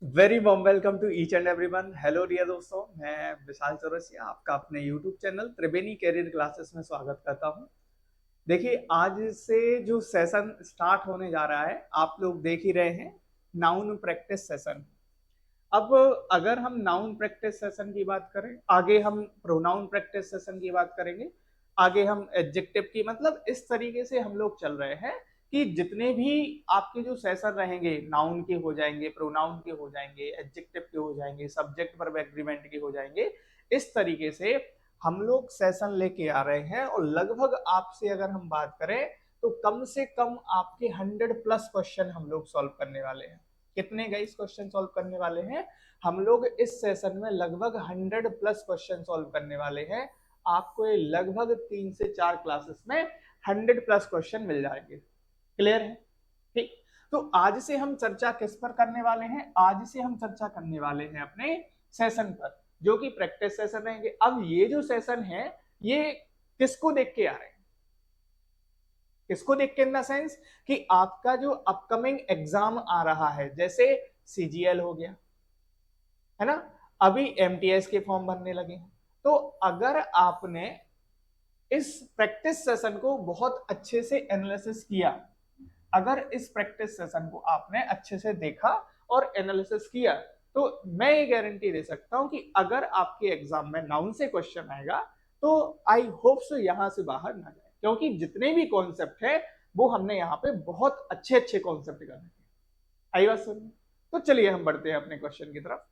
Very warm welcome to each and everyone. Hello dear दोस्तों, मैं विशाल चौरसिया आपका अपने YouTube channel Triveni career classes में स्वागत करता हूं। देखिए, आज से जो सेशन स्टार्ट होने जा रहा है आप लोग देख ही रहे हैं, नाउन प्रैक्टिस सेशन। अब अगर हम नाउन प्रैक्टिस सेशन की बात करें, आगे हम प्रोनाउन प्रैक्टिस सेशन की बात करेंगे, आगे हम एडजेक्टिव की, मतलब इस तरीके से हम लोग चल रहे हैं कि जितने भी आपके जो सेशन रहेंगे नाउन के हो जाएंगे, प्रोनाउन के हो जाएंगे, एडजेक्टिव के हो जाएंगे, सब्जेक्ट वर्ब एग्रीमेंट के हो जाएंगे। इस तरीके से हम लोग सेशन लेके आ रहे हैं और लगभग आपसे अगर हम बात करें तो कम से कम आपके 100+ क्वेश्चन हम लोग सॉल्व करने वाले हैं। कितने गाइस क्वेश्चन सॉल्व करने वाले हैं हम लोग इस सेशन में? लगभग 100+ क्वेश्चन सॉल्व करने वाले हैं। आपको ये लगभग 3 से 4 क्लासेस में 100+ क्वेश्चन मिल जाएंगे। क्लियर है? ठीक। तो आज से हम चर्चा किस पर करने वाले हैं? आज से हम चर्चा करने वाले हैं अपने सेशन पर, जो कि प्रैक्टिस सेशन रहेंगे। अब ये जो सेशन है ये किसको देख के आ रहे हैं? किसको देख के, इन द सेंस कि आपका जो अपकमिंग एग्जाम आ रहा है, जैसे सीजीएल हो गया है ना, अभी एमटीएस के फॉर्म भरने लगे हैं। तो अगर आपने इस प्रैक्टिस सेशन को बहुत अच्छे से एनालिसिस किया, अगर इस प्रैक्टिस सेशन को आपने अच्छे से देखा और एनालिसिस किया, तो मैं ये गारंटी दे सकता हूं कि अगर आपके एग्जाम में नाउन से क्वेश्चन आएगा तो आई होप सो यहां से बाहर ना जाए, क्योंकि जितने भी कॉन्सेप्ट है वो हमने यहाँ पे बहुत अच्छे अच्छे कॉन्सेप्ट कर रखे। आई बात समझ? तो चलिए हम बढ़ते हैं अपने क्वेश्चन की तरफ।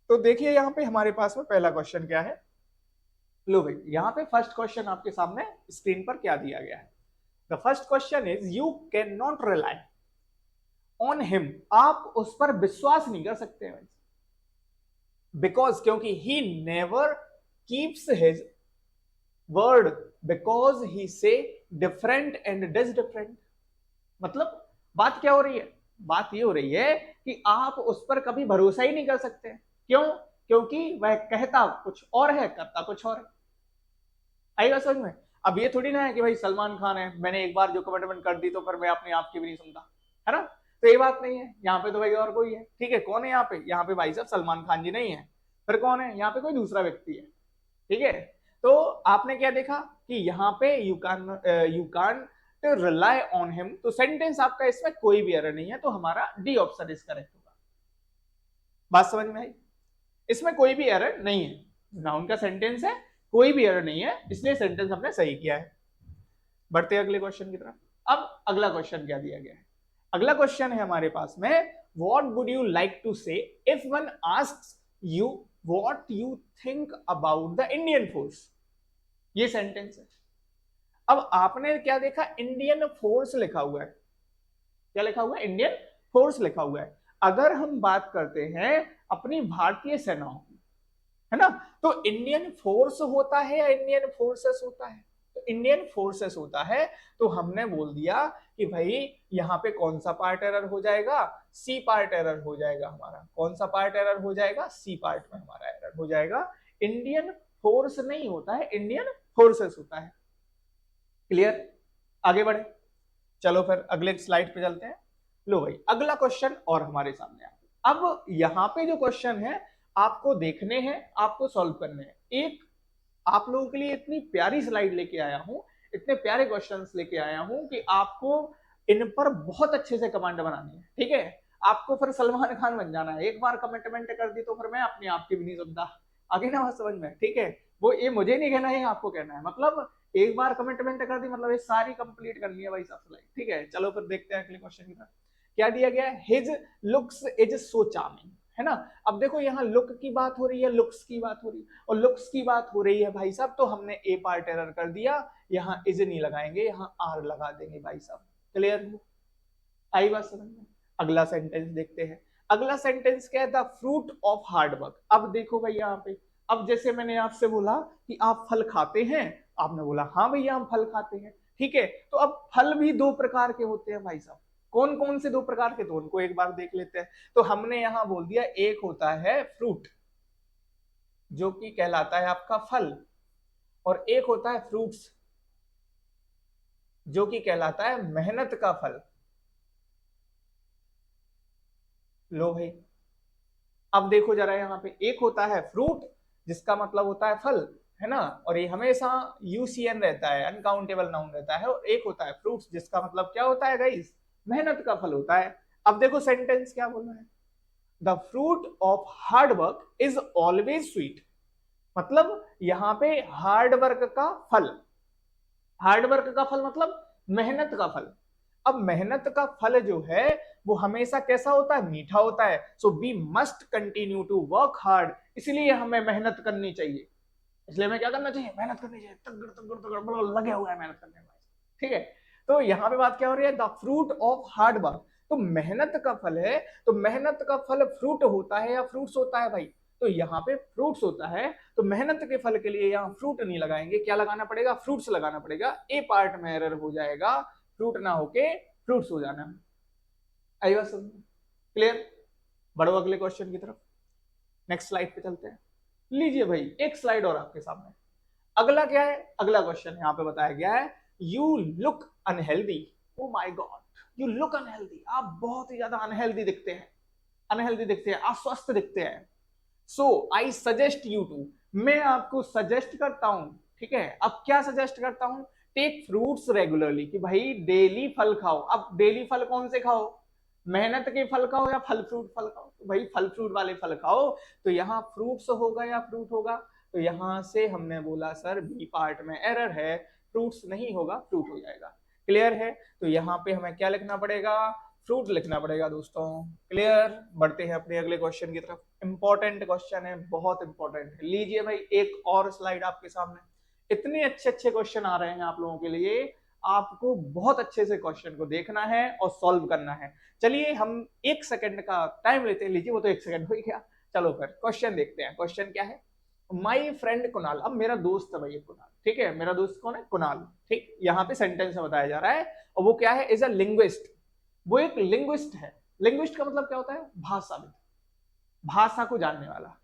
तो देखिए यहाँ पे हमारे पास में पहला क्वेश्चन क्या है। लो भाई, यहाँ पे फर्स्ट क्वेश्चन आपके सामने स्क्रीन पर क्या दिया गया है। The first question is you can not rely on him. आप उस पर विश्वास नहीं कर सकते हैं बिकॉज, क्योंकि he never keeps his word, because he से डिफरेंट एंड डज डिफरेंट। मतलब बात क्या हो रही है? बात ये हो रही है कि आप उस पर कभी भरोसा ही नहीं कर सकते। क्यों? क्योंकि वह कहता कुछ और है, करता कुछ और है। आएगा समझ में? अब ये थोड़ी ना है कि भाई सलमान खान है, मैंने एक बार जो कमिटमेंट कर दी तो फिर मैं अपने आप की भी नहीं सुनता, है ना? तो ये बात नहीं है। यहाँ पे तो भाई और कोई है। ठीक है, कौन है यहाँ पे? यहाँ पे भाई साहब सलमान खान जी नहीं है। फिर कौन है यहाँ पे? कोई दूसरा व्यक्ति है। ठीक है। तो आपने क्या देखा कि यहाँ पे you can rely on him, तो सेंटेंस आपका इसमें कोई भी एरर नहीं है, तो हमारा डी ऑप्शन इज करेक्ट होगा। बात समझ में आई? इसमें कोई भी एरर नहीं है, नाउन का सेंटेंस है, कोई भी एरर नहीं है, इसलिए सेंटेंस हमने सही किया है। बढ़ते अगले क्वेश्चन की तरफ। अब अगला क्वेश्चन क्या दिया गया है? अगला क्वेश्चन है हमारे पास में, what would you like to say if one asks you what you think about the Indian force. ये सेंटेंस है। अब आपने क्या देखा? इंडियन फोर्स लिखा हुआ है। क्या लिखा हुआ है? इंडियन फोर्स लिखा हुआ है। अगर हम बात करते हैं अपनी भारतीय सेनाओं की, है ना, तो इंडियन फोर्स होता है या इंडियन फोर्सेस होता है? तो इंडियन फोर्सेस होता है। तो हमने बोल दिया कि भाई यहाँ पे कौन सा पार्ट एरर हो जाएगा? सी पार्ट एरर हो जाएगा हमारा। कौन सा पार्ट एरर हो जाएगा? सी पार्ट में हमारा एरर हो जाएगा। इंडियन फोर्स नहीं होता है, इंडियन फोर्सेस होता है। क्लियर? आगे बढ़े, चलो फिर अगले स्लाइड पे चलते हैं। लो भाई, अगला क्वेश्चन और हमारे सामने आ, अब यहाँ पे जो क्वेश्चन है आपको देखने हैं, आपको सॉल्व करने हैं। एक आप लोगों के लिए इतनी प्यारी स्लाइड लेके आया हूं, इतने प्यारे क्वेश्चंस लेके आया हूं कि आपको इन पर बहुत अच्छे से कमांड बनानी है। ठीक है, आपको फिर सलमान खान बन जाना है। एक बार कमिटमेंट कर दी तो फिर मैं अपने आप की भी नहीं सुनता। आगे ना बात समझ में? ठीक है, वो ये मुझे नहीं कहना है, आपको कहना है। मतलब एक बार कमिटमेंट कर दी मतलब ये सारी कंप्लीट करनी है भाई साहब स्लाइड। ठीक है, चलो फिर देखते हैं अगले क्वेश्चन की तरफ। क्या दिया गया है? His looks is so charming, है ना। अब देखो यहाँ लुक की बात हो रही है, लुक्स की बात हो रही है, और लुक्स की बात हो रही है भाई साहब, तो हमने ए पार्ट एरर कर दिया। यहाँ इज नहीं लगाएंगे, यहाँ आर लगा देंगे भाई साहब। क्लियर? आई बात समझ में? अगला सेंटेंस देखते हैं। अगला सेंटेंस क्या है? The fruit of hard work. अब देखो भाई यहाँ पे, अब जैसे मैंने आपसे बोला कि आप फल खाते हैं, आपने बोला हाँ भैया हम फल खाते हैं। ठीक है, तो अब फल भी दो प्रकार के होते हैं भाई साहब। कौन कौन से दो प्रकार के? तो उनको एक बार देख लेते हैं। तो हमने यहां बोल दिया एक होता है फ्रूट, जो कि कहलाता है आपका फल, और एक होता है फ्रूट्स, जो कि कहलाता है मेहनत का फल। लो भाई, अब देखो जरा यहाँ पे, एक होता है फ्रूट जिसका मतलब होता है फल, है ना, और ये हमेशा यूसीएन रहता है, अनकाउंटेबल नाउन रहता है। और एक होता है फ्रूट्स जिसका मतलब क्या होता है गाइस, मेहनत का फल होता है। अब देखो सेंटेंस क्या बोल रहा है, the fruit of hard work is always sweet. मतलब यहाँ पे हार्ड वर्क का फल, हार्ड वर्क का फल मतलब मेहनत का फल। अब मेहनत का फल जो है वो हमेशा कैसा होता है, मीठा होता है। So we must continue to work hard, इसलिए हमें मेहनत करनी चाहिए। इसलिए हमें क्या करना चाहिए, मेहनत करनी चाहिए, तगड़ तगड़ तगड़ लगे हुआ है मेहनत करने में। ठीक है, तो यहाँ पे बात क्या हो रही है, the fruit of hard work, तो मेहनत का फल है। तो मेहनत का फल फ्रूट होता है या फ्रूट्स होता है भाई, तो यहाँ पे फ्रूट्स होता है। तो मेहनत के फल के लिए यहाँ फ्रूट नहीं लगाएंगे, क्या लगाना पड़ेगा, फ्रूट्स लगाना पड़ेगा। ए पार्ट में एरर हो जाएगा, फ्रूट ना होके फ्रूट्स हो जाना। आई बात समझ, क्लियर। बढ़ो अगले क्वेश्चन की तरफ, नेक्स्ट स्लाइड पे चलते हैं। लीजिए भाई एक स्लाइड और आपके सामने, अगला क्या है, अगला क्वेश्चन यहाँ पे बताया गया है, you look unhealthy. O my God, you look unhealthy, आप बहुत ही ज्यादा अनहेल्दी दिखते हैं, अनहेल्दी दिखते हैं, अस्वस्थ दिखते हैं। सो आई सजेस्ट यू टू, मैं आपको सजेस्ट करता हूं, ठीक है। अब क्या सजेस्ट करता हूं, टेक फ्रूट्स रेगुलरली, कि भाई डेली फल खाओ। अब डेली फल कौन से खाओ, मेहनत के फल खाओ या फल फ्रूट फल खाओ, तो भाई फल फ्रूट वाले फल खाओ। तो यहाँ फ्रूट्स होगा या फ्रूट होगा, तो यहां से हमने बोला सर बी पार्ट में एरर है, फ्रूट्स नहीं होगा, फ्रूट हो जाएगा। क्लियर है, तो यहाँ पे हमें क्या लिखना पड़ेगा, फ्रूट लिखना पड़ेगा दोस्तों। क्लियर, बढ़ते हैं अपने अगले क्वेश्चन की तरफ। इंपॉर्टेंट क्वेश्चन है, बहुत इंपॉर्टेंट है। लीजिए भाई एक और स्लाइड आपके सामने, इतने अच्छे अच्छे क्वेश्चन आ रहे हैं आप लोगों के लिए, आपको बहुत अच्छे से क्वेश्चन को देखना है और सॉल्व करना है। चलिए हम एक सेकंड का टाइम लेते हैं, लीजिए वो तो एक सेकंड हो गया। चलो फिर क्वेश्चन देखते हैं, क्वेश्चन क्या है, माई फ्रेंड कुणाल। अब मेरा दोस्त है भाई कुणाल, ठीक है, मेरा दोस्त कौन है, कुणाल। ठीक, यहाँ पे सेंटेंस में बताया जा रहा है, और वो क्या है, इज अ लिंग्विस्ट, वो एक लिंग्विस्ट है। लिंग्विस्ट का मतलब क्या होता है, भाषाविद, भाषा को जानने वाला।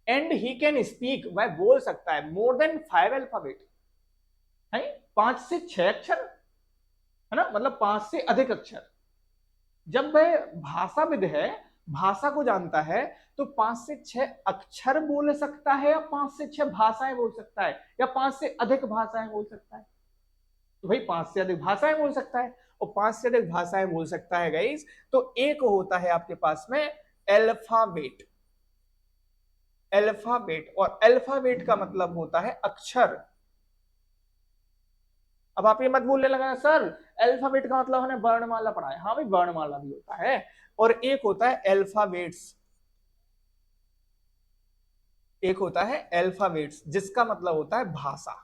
एंड ही कैन स्पीक, वह बोल सकता है, मोर देन 5 अल्फाबेट, है 5 से 6 अक्षर, है ना, मतलब 5 से अधिक अक्षर। जब वह भाषाविद है, भाषा को जानता है, तो 5 से 6 अक्षर बोल सकता है, या 5 से 6 भाषाएं बोल सकता है, या 5 से अधिक भाषाएं बोल सकता है। तो भाई 5 से अधिक भाषाएं बोल सकता है, और 5 से अधिक भाषाएं बोल सकता है गाइस, तो एक होता है आपके पास में अल्फाबेट। अल्फाबेट, और अल्फाबेट का मतलब होता है अक्षर। अब आप ये मत बोलने लगा सर अल्फाबेट का मतलब हमने वर्णमाला पढ़ा है, हाँ भाई वर्णमाला भी होता है, और एक होता है अल्फाबेट्स, एक होता है अल्फाबेट्स जिसका मतलब होता है भाषा।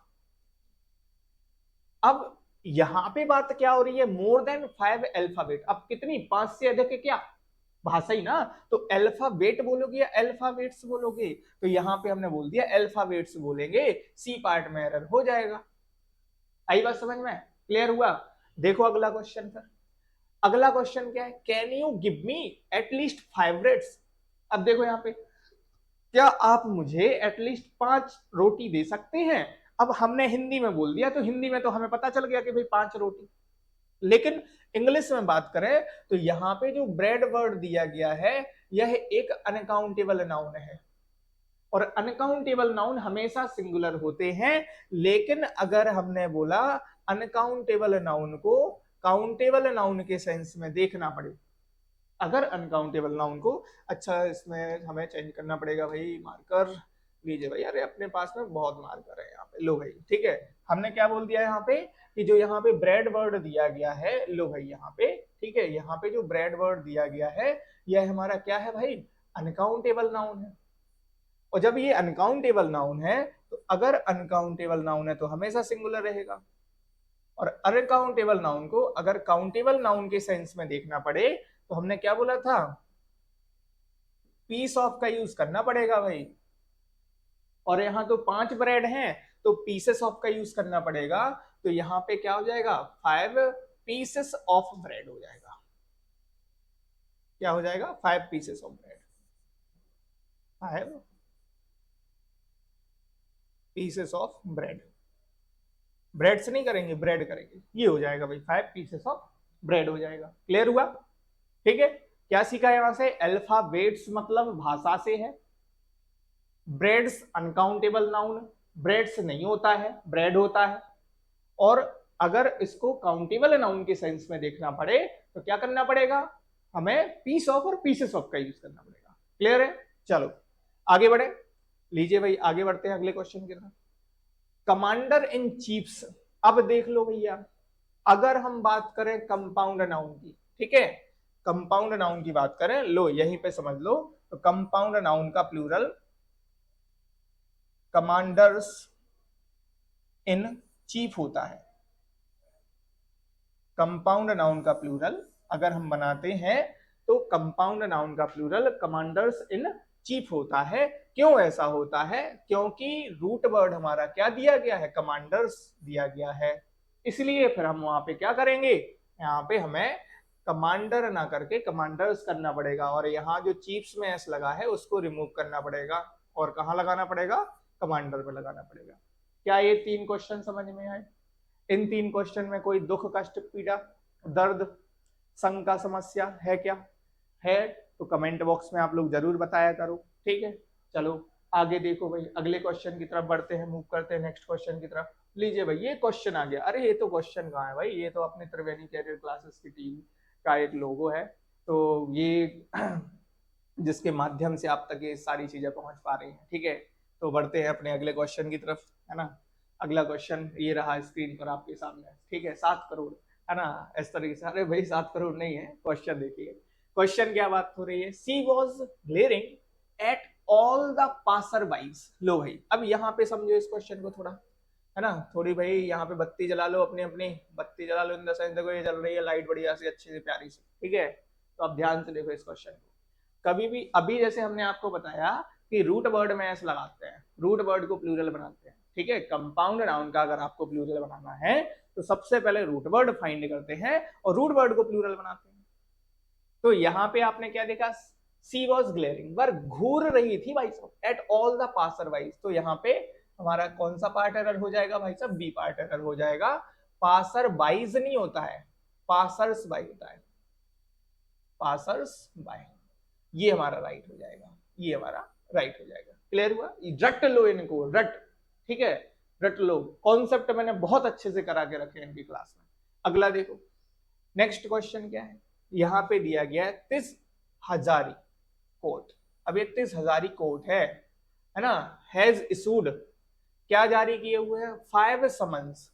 अब यहां पे बात क्या हो रही है, मोर देन 5 अल्फाबेट, अब कितनी, 5 से अधिक है क्या, भाषा ही ना, तो अल्फाबेट बोलोगे या अल्फाबेट्स बोलोगे, तो यहां पे हमने बोल दिया अल्फाबेट्स बोलेंगे, सी पार्ट में एरर हो जाएगा। आई बात समझ में, क्लियर हुआ। देखो अगला क्वेश्चन फिर, अगला क्वेश्चन क्या है, can you give me at least 5 breads. अब देखो यहाँ पे, क्या आप मुझे एटलीस्ट 5 रोटी दे सकते हैं। अब हमने हिंदी में बोल दिया, तो हिंदी में तो हमें पता चल गया कि भाई 5 रोटी, लेकिन इंग्लिश में बात करें तो यहाँ पे जो ब्रेड वर्ड दिया गया है, यह एक अनकाउंटेबल नाउन है, और अनकाउंटेबल नाउन हमेशा सिंगुलर होते हैं। लेकिन अगर हमने बोला अनकाउंटेबल नाउन को काउंटेबल नाउन के सेंस में देखना पड़े, अगर अनकाउंटेबल नाउन को, अच्छा इसमें हमें चेंज करना पड़ेगा भाई मार्कर, लीजिए भाई, अरे अपने पास में बहुत मार्कर है यहाँ पे, लो भाई, ठीक है। हमने क्या बोल दिया यहाँ पे, कि जो यहाँ पे ब्रेड वर्ड दिया गया है, लो भाई यहाँ पे, ठीक है, यहाँ पे जो ब्रेड वर्ड दिया गया है, यह हमारा क्या है भाई, अनकाउंटेबल नाउन है। और जब ये अनकाउंटेबल नाउन है, तो अगर अनकाउंटेबल नाउन है तो हमेशा सिंगुलर रहेगा, और अनकाउंटेबल नाउन को अगर काउंटेबल नाउन के सेंस में देखना पड़े, तो हमने क्या बोला था, पीस ऑफ का यूज करना पड़ेगा भाई, और यहां तो 5 ब्रेड हैं, तो पीसेस ऑफ का यूज करना पड़ेगा। तो यहां पे क्या हो जाएगा, 5 पीसेस ऑफ ब्रेड हो जाएगा, क्या हो जाएगा, 5 pieces of bread, 5 pieces of bread, bread से नहीं करेंगे, ब्रेड करेंगे, ये हो जाएगा भाई 5 पीसेस ऑफ ब्रेड हो जाएगा। क्लियर हुआ, ठीक है। क्या सीखा यहां से? अल्फाबेट्स मतलब भाषा से है। ब्रेड्स अनकाउंटेबल नाउन, ब्रेड्स नहीं होता है, ब्रेड होता है। और अगर इसको काउंटेबल नाउन के सेंस में देखना पड़े तो क्या करना पड़ेगा? हमें पीस ऑफ और पीसेस ऑफ का यूज करना पड़ेगा। क्लियर है? चलो आगे बढ़े। लीजिए भाई आगे बढ़ते हैं अगले क्वेश्चन की तरफ। Commander in chiefs. अब देख लो भैया, अगर हम बात करें कंपाउंड नाउन की, ठीक है, कंपाउंड नाउन की बात करें, लो यहीं पे समझ लो, तो कंपाउंड नाउन का प्लूरल कमांडर्स इन चीफ होता है। कंपाउंड नाउन का प्लूरल अगर हम बनाते हैं तो कंपाउंड नाउन का प्लूरल कमांडर्स इन चीफ होता है। क्यों ऐसा होता है? क्योंकि रूट वर्ड हमारा क्या दिया गया है? कमांडर्स दिया गया है। इसलिए फिर हम वहां पे क्या करेंगे? यहाँ पे हमें कमांडर ना करके कमांडर्स करना पड़ेगा, और यहाँ जो चीफ्स में एस लगा है उसको रिमूव करना पड़ेगा, और कहाँ लगाना पड़ेगा? कमांडर पे लगाना पड़ेगा। क्या ये 3 क्वेश्चन समझ में आए? इन 3 क्वेश्चन में कोई दुख, कष्ट, पीड़ा, दर्द, शंका, समस्या है क्या? है तो कमेंट बॉक्स में आप लोग जरूर बताया करो। ठीक है, चलो आगे देखो भाई, अगले क्वेश्चन की तरफ बढ़ते हैं, मूव करते हैं नेक्स्ट क्वेश्चन की तरफ। लीजिए भाई ये क्वेश्चन आ गया। अरे ये तो क्वेश्चन कहाँ है भाई? ये तो अपने त्रिवेणी कैरियर क्लासेस की टीम का एक लोगो है, तो ये जिसके माध्यम से आप तक ये सारी चीजें पहुंच पा रही हैं। ठीक है, तो बढ़ते हैं अपने अगले क्वेश्चन की तरफ, है ना। अगला क्वेश्चन ये रहा स्क्रीन पर आपके सामने, ठीक है, 7 करोड़, है ना, इस तरीके से। अरे भाई 7 करोड़ नहीं है, क्वेश्चन देखिए। क्वेश्चन क्या बात हो रही है? She was glaring at all the passer bys. लो भाई अब यहाँ पे समझो इस क्वेश्चन को थोड़ा, है ना, थोड़ी भाई यहाँ पे बत्ती जला लो, अपनी अपनी बत्ती जला लो। इन द सेंस देखो ये जल रही है लाइट बढ़िया सी, अच्छी सी, प्यारी सी, ठीक है। तो अब ध्यान से देखो इस क्वेश्चन को। कभी भी अभी जैसे हमने आपको बताया कि रूट वर्ड में एस लगाते हैं, रूट वर्ड को प्लूरल बनाते हैं, ठीक है। कंपाउंड नाउन का अगर आपको प्लूरल बनाना है तो सबसे पहले रूट वर्ड फाइंड करते हैं और रूट वर्ड को प्लूरल बनाते हैं। तो यहां पे आपने क्या देखा? सी वॉज ग्लेरिंग, वर घूर रही थी भाई साहब, eight all the passer wise. तो यहाँ पे हमारा कौन सा पार्ट एरर हो जाएगा भाई साहब? बी पार्ट एरर हो जाएगा। पासर बाइज नहीं होता है, पासर्स बाई होता है, पासर्स बाय। ये हमारा राइट हो जाएगा, ये हमारा राइट हो जाएगा। क्लियर हुआ? रट लो इनको, रट, ठीक है, रट लो। कॉन्सेप्ट मैंने बहुत अच्छे से करा के रखे इनकी क्लास में। अगला देखो, नेक्स्ट क्वेश्चन क्या है? यहां पे दिया गया है 30 हजारी कोर्ट। अब ये 30 हजारी कोर्ट है ना, हैज इशूड, क्या जारी किए हुए हैं? 5 समन्स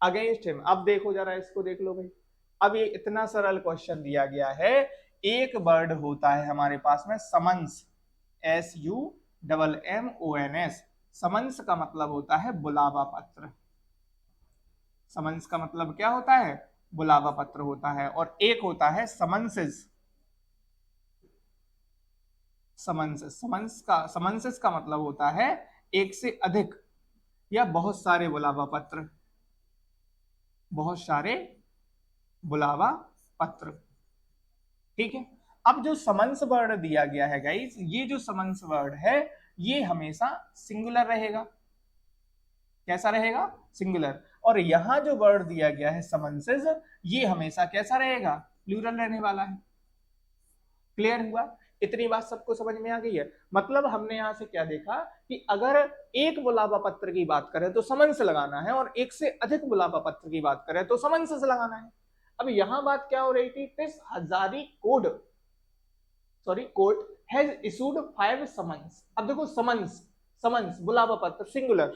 अगेंस्ट हिम। अब देखो जरा इसको देख लो भाई। अब ये इतना सरल क्वेश्चन दिया गया है, एक वर्ड होता है हमारे पास में समन्स, SUMMONS। समन्स का मतलब होता है बुलावा पत्र। समन्स का मतलब क्या होता है? बुलावा पत्र होता है। और एक होता है समन्सेस। समन्सेस का मतलब होता है एक से अधिक या बहुत सारे बुलावा पत्र, बहुत सारे बुलावा पत्र, ठीक है। अब जो समन्स वर्ड दिया गया है गाइस, ये जो समन्स वर्ड है ये हमेशा सिंगुलर रहेगा। कैसा रहेगा? सिंगुलर। और यहां जो वर्ड दिया गया है समन्सेस, ये हमेशा कैसा रहेगा? प्लूरल रहने वाला है। क्लियर हुआ? इतनी बात सबको समझ में आ गई है? मतलब हमने यहां से क्या देखा कि अगर एक बुलावा पत्र की बात करें तो समन्स लगाना है, और एक से अधिक बुलावा पत्र की बात करें तो समन्स लगाना है। अब यहां बात क्या हो रही थी? 30 Hazari court has issued 5 summons. अब देखो समन्स बुलावा पत्र सिंगुलर,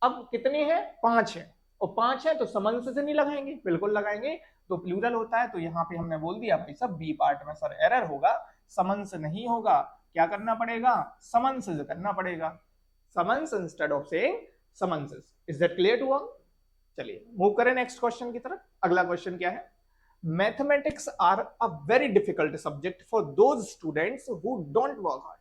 अब कितने हैं? 5 है, और 5 है तो समन्स से नहीं लगाएंगे? बिल्कुल लगाएंगे। तो प्लूरल होता है, तो यहाँ पे हमने बोल दिया भाई सब बी पार्ट में सर एरर होगा, समन्स नहीं होगा। क्या करना पड़ेगा? समन्स करना पड़ेगा, summons instead of saying summonses. Is that clear to all? चलिए मूव करें नेक्स्ट क्वेश्चन की तरफ। अगला क्वेश्चन क्या है? Mathematics are a very difficult subject for those students who don't work hard.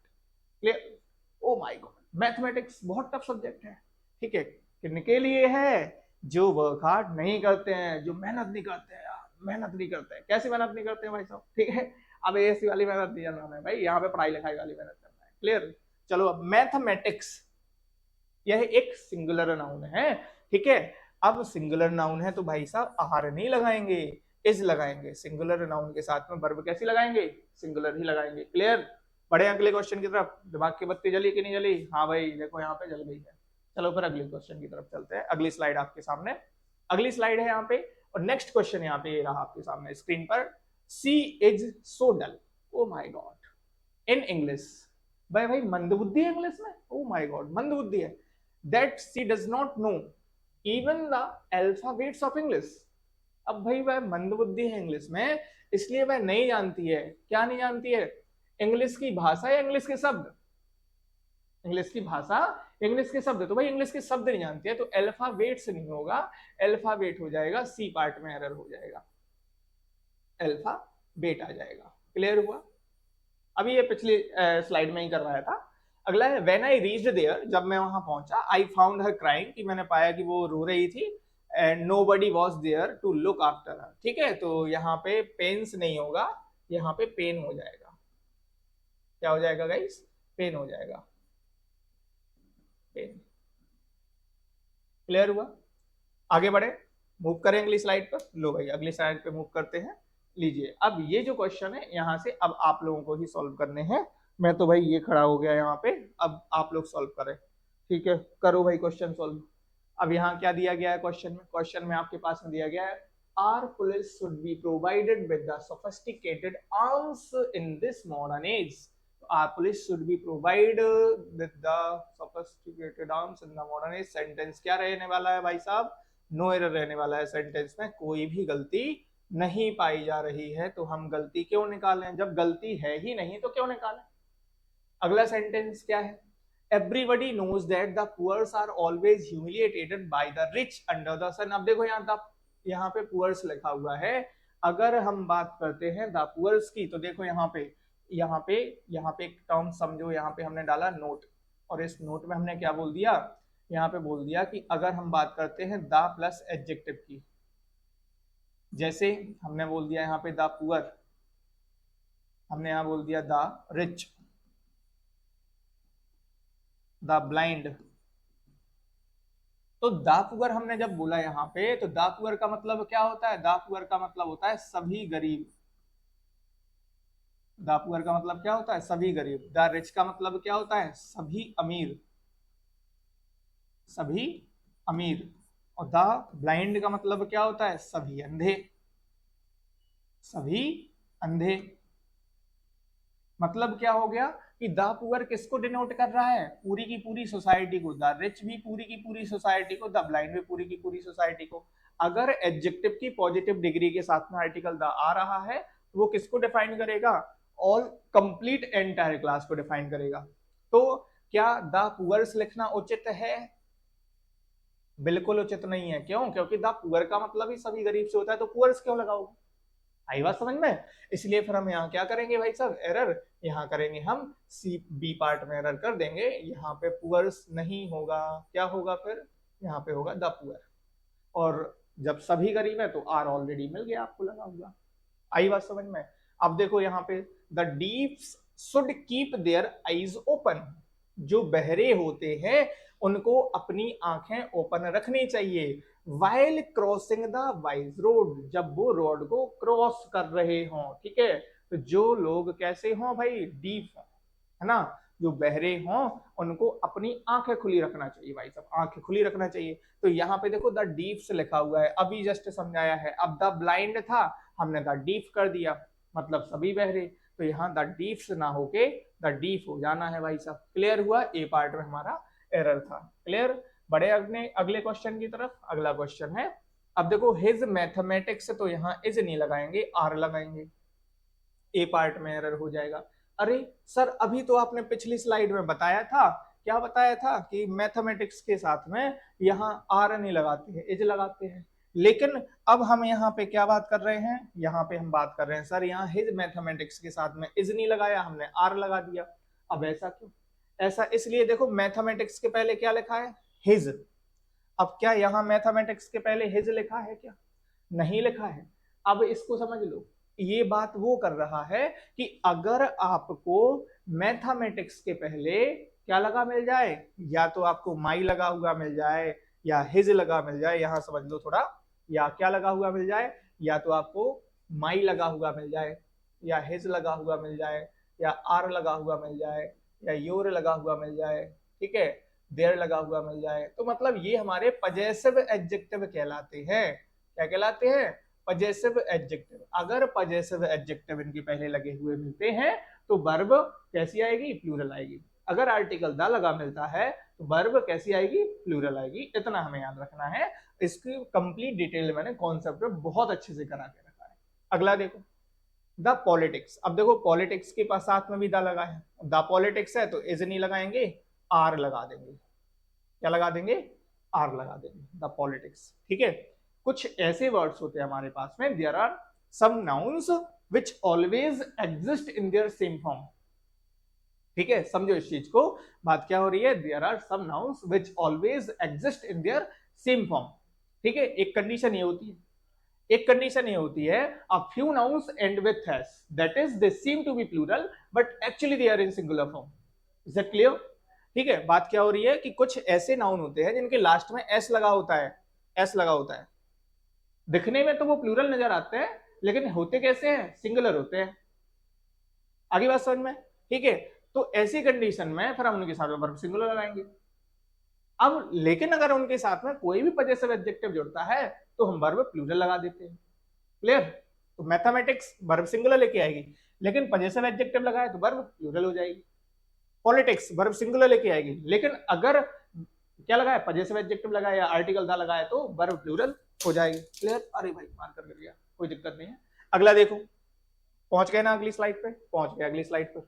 Clear? Oh my God, mathematics बहुत tough subject है, ठीक है। किनके लिए है? जो वर्क हार्ड नहीं करते हैं, जो मेहनत नहीं करते हैं यार, मेहनत नहीं करते हैं। कैसी मेहनत नहीं करते हैं भाई साहब? ठीक है, अब ऐसी वाली मेहनत नहीं करना है भाई, यहाँ पे पढ़ाई लिखाई वाली मेहनत करना है। क्लियर? चलो अब मैथमेटिक्स, यह एक सिंगुलर नाउन है, ठीक है। अब सिंगुलर नाउन है तो भाई साहब आर नहीं लगाएंगे, इज लगाएंगे, सिंगुलर नाउन के साथ में वर्ब कैसी लगाएंगे, सिंगुलर ही लगाएंगे। क्लियर? बढ़े अगले क्वेश्चन की तरफ। दिमाग की बत्ती जली कि नहीं जली? हाँ भाई देखो यहाँ पे जल गई है। चलो फिर अगले क्वेश्चन की तरफ चलते हैं। अगली स्लाइड आपके सामने, अगली स्लाइड है यहाँ पे, और नेक्स्ट क्वेश्चन यहाँ पे ये रहा आपके सामने स्क्रीन पर। She is so dull, oh my God, in English. भाई मंदबुद्धि है इंग्लिश में, ओ माय गॉड मंदबुद्धि है। That she does not know even the alphabets of English. अब भाई वह मंदबुद्धि है इंग्लिश में, इसलिए वह नहीं जानती है। क्या नहीं जानती है? इंग्लिश की भाषा या इंग्लिश के शब्द? इंग्लिश की भाषा, इंग्लिश के शब्द। तो भाई इंग्लिश के शब्द नहीं जानती है, तो अल्फाबेट से नहीं होगा, अल्फाबेट हो जाएगा, सी पार्ट में एरर हो जाएगा, अल्फाबेट आ जाएगा। क्लियर हुआ? अभी ये पिछली स्लाइड में ही कर रहा था। अगला है व्हेन आई रीच्ड देयर, जब मैं वहां पहुंचा, आई फाउंड हर क्राइंग, कि मैंने पाया कि वो रो रही थी, and nobody was there to look after her. ठीक है, तो यहाँ पे पेन्स नहीं होगा, यहाँ पे पेन हो जाएगा। क्या हो जाएगा गाइस? पेन हो जाएगा, पेन। क्लियर हुआ? आगे बढ़े, मूव करें अगली स्लाइड पर। लो भाई अगली स्लाइड पे मूव करते हैं। लीजिए, अब ये जो क्वेश्चन है यहाँ से अब आप लोगों को ही सॉल्व करने हैं। मैं तो भाई ये खड़ा हो गया यहाँ पे, अब आप लोग सॉल्व करें। ठीक है, करो भाई क्वेश्चन सॉल्व। अब यहाँ क्या दिया गया है क्वेश्चन में? क्वेश्चन में आपके पास में दिया गया है, our police should be provided with the sophisticated arms in this modern age. Our police should be provided with the sophisticated arms in the modern age। Sentence क्या रहने वाला है भाई साहब? नो एरर रहने वाला है। सेंटेंस में कोई भी गलती नहीं पाई जा रही है, तो हम गलती क्यों निकालें? जब गलती है ही नहीं तो क्यों निकालें? अगला सेंटेंस क्या है? Everybody knows that the poors are always humiliated by the rich under the sun. अब देखो यहाँ पे पुअर्स लिखा हुआ है। अगर हम बात करते हैं द पुअर्स की, तो देखो यहाँ पे एक टर्म समझो। यहाँ पे हमने डाला नोट, और इस नोट में हमने क्या बोल दिया? यहाँ पे बोल दिया कि अगर हम बात करते हैं द प्लस एडजेक्टिव की, जैसे हमने बोल दिया यहाँ पे द पुअर, हमने यहाँ बोल दिया द रिच, द ब्लाइंड। तो द पुअर हमने जब बोला यहाँ पे, तो द पुअर का मतलब क्या होता है? द पुअर का मतलब होता है सभी गरीब। द पुअर का मतलब क्या होता है? सभी गरीब। द रिच का मतलब क्या होता है? सभी अमीर, सभी अमीर। और द ब्लाइंड का मतलब क्या होता है? सभी अंधे, सभी अंधे। मतलब क्या हो गया कि द पुअर किसको डिनोट कर रहा है? पूरी की पूरी सोसाइटी को। द रिच भी पूरी की पूरी सोसाइटी को, द ब्लाइंड भी पूरी की पूरी सोसाइटी को। अगर एडजेक्टिव की पॉजिटिव डिग्री के साथ में आर्टिकल द आ रहा है, तो वो किसको डिफाइन करेगा? ऑल कंप्लीट एंटायर क्लास को डिफाइन करेगा। तो क्या द पुअर्स लिखना उचित है? बिल्कुल उचित नहीं है। क्यों? क्योंकि द पुअर का मतलब ही सभी गरीब से होता है, तो पुअर्स क्यों लगाओगे? आई बात समझ में? इसलिए फिर हम यहाँ क्या करेंगे भाई साहब? एरर यहाँ करेंगे हम, सी बी पार्ट में एरर कर देंगे। यहाँ पे पुअर्स नहीं होगा, क्या होगा फिर? यहाँ पे होगा द पुअर। और जब सभी गरीब है तो आर ऑलरेडी मिल गया आपको लगा हुआ। आई बात समझ में? अब देखो यहाँ पे the deeps should keep their eyes open. जो बहरे होते हैं उनको अपनी आंखें ओपन रखनी चाहिए। While crossing the wise road, जब वो रोड को क्रॉस कर रहे हों। ठीक है, तो जो लोग कैसे हों भाई? डीप है ना, जो बहरे हों उनको अपनी आंखें खुली रखना चाहिए भाई साहब, आंखें खुली रखना चाहिए। तो यहाँ पे देखो द डीप्स लिखा हुआ है, अभी जस्ट समझाया है। अब द ब्लाइंड था, हमने द डीप कर दिया, मतलब सभी बहरे। तो यहाँ द डीप्स ना होके द डीप हो जाना है भाई साहब। क्लियर हुआ? ए पार्ट में हमारा एरर था। क्लियर? बड़े अगले क्वेश्चन की तरफ। अगला क्वेश्चन है, अब देखो हिज मैथमेटिक्स, तो यहाँ इज नहीं लगाएंगे, आर लगाएंगे। ए पार्ट में एरर हो जाएगा। अरे सर अभी तो आपने पिछली स्लाइड में बताया था, क्या बताया था? कि मैथमेटिक्स के साथ में यहाँ आर नहीं लगाते हैं, इज लगाते हैं। लेकिन अब हम यहाँ पे क्या बात कर रहे हैं? यहाँ पे हम बात कर रहे हैं सर यहाँ हिज मैथमेटिक्स के साथ में इज नहीं लगाया, हमने आर लगा दिया। अब ऐसा क्यों? ऐसा इसलिए, देखो मैथमेटिक्स के पहले क्या लिखा है? हिज। अब क्या यहाँ मैथमेटिक्स के पहले हिज लिखा है? क्या नहीं लिखा है? अब इसको समझ लो, ये बात वो कर रहा है कि अगर आपको मैथमेटिक्स के पहले क्या लगा मिल जाए, या तो आपको माई लगा हुआ मिल जाए या हिज लगा मिल जाए, यहां समझ लो थोड़ा या क्या लगा हुआ मिल जाए, या तो आपको माई लगा हुआ मिल जाए, या हिज लगा हुआ मिल जाए, या आर लगा हुआ मिल जाए, या योर लगा हुआ मिल जाए, ठीक है, देयर लगा हुआ मिल जाए, तो मतलब ये हमारे पजेसिव एडजेक्टिव कहलाते हैं। क्या कहलाते हैं? Possessive adjective. अगर पजेसिव एडजेक्टिव इनके पहले लगे हुए मिलते हैं तो वर्ब कैसी आएगी? प्लूरल आएगी। अगर आर्टिकल द लगा मिलता है तो वर्ब कैसी आएगी? प्लूरल आएगी। इतना हमें याद रखना है। इसकी कंप्लीट डिटेल मैंने कॉन्सेप्ट में बहुत अच्छे से करा के रखा है। अगला देखो, द पॉलिटिक्स। अब देखो पॉलिटिक्स के पास साथ में भी द लगा है, द पॉलिटिक्स है तो इज नहीं लगाएंगे, आर लगा देंगे। क्या लगा देंगे? आर लगा देंगे, द पॉलिटिक्स। ठीक है, कुछ ऐसे वर्ड्स होते हैं हमारे पास में, there are some nouns which always exist in their same form. ठीक है, समझो इस चीज को, बात क्या हो रही है? There are some nouns which always exist in their same form. ठीक है, एक कंडीशन ये होती है, एक कंडीशन ये होती है, a few nouns end with s, that is they seem to be plural but actually they are in singular form. Is that clear? ठीक है, बात क्या हो रही है कि कुछ ऐसे नाउन होते हैं जिनके लास्ट में एस लगा होता है, एस लगा होता है, दिखने में तो वो प्लूरल नजर आते हैं लेकिन होते कैसे हैं? सिंगुलर होते हैं। आगे बात समझ में? ठीक है, तो ऐसी कंडीशन में फिर हम उनके साथ में वर्ब सिंगुलर लगाएंगे। अब लेकिन अगर उनके साथ में कोई भी पजेसिव एडजेक्टिव जुड़ता है तो हम वर्ब प्लूरल लगा देते हैं। क्लियर? तो मैथमेटिक्स वर्ब सिंगुलर लेके आएगी, लेकिन पजेसिव एडजेक्टिव लगाए तो वर्ब प्लूरल हो जाएगी। पॉलिटिक्स वर्ब सिंगुलर लेके आएगी, लेकिन अगर क्या लगाए? पजेसिव एडजेक्टिव लगाए या आर्टिकल दा लगाए तो वर्ब प्लूरल हो जाएगी। क्लियर? अरे भाई मार्कर गिर गया, कोई दिक्कत नहीं है। अगला देखो, पहुंच गए ना अगली स्लाइड पे? पहुंच गए अगली स्लाइड पे।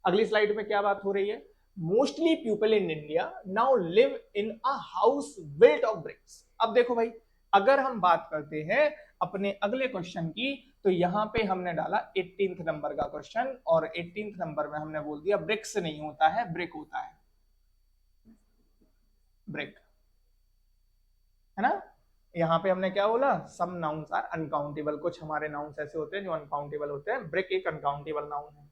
अगली स्लाइड में क्या बात हो रही है? Mostly people in India now live in a house built of BRICS. अब देखो भाई, अगर हम बात करते हैं अपने अगले क्वेश्चन की, तो यहां पे हमने डाला 18th नंबर का क्वेश्चन, और 18th नंबर में हमने बोल दिया ब्रिक्स नहीं होता है, ब्रिक होता है। ब्रिक है ना? यहाँ पे हमने क्या बोला? Some nouns are uncountable. कुछ हमारे नाउन्स ऐसे होते हैं जो अनकाउंटेबल होते हैं, ब्रिक एक अनकाउंटेबल नाउन है।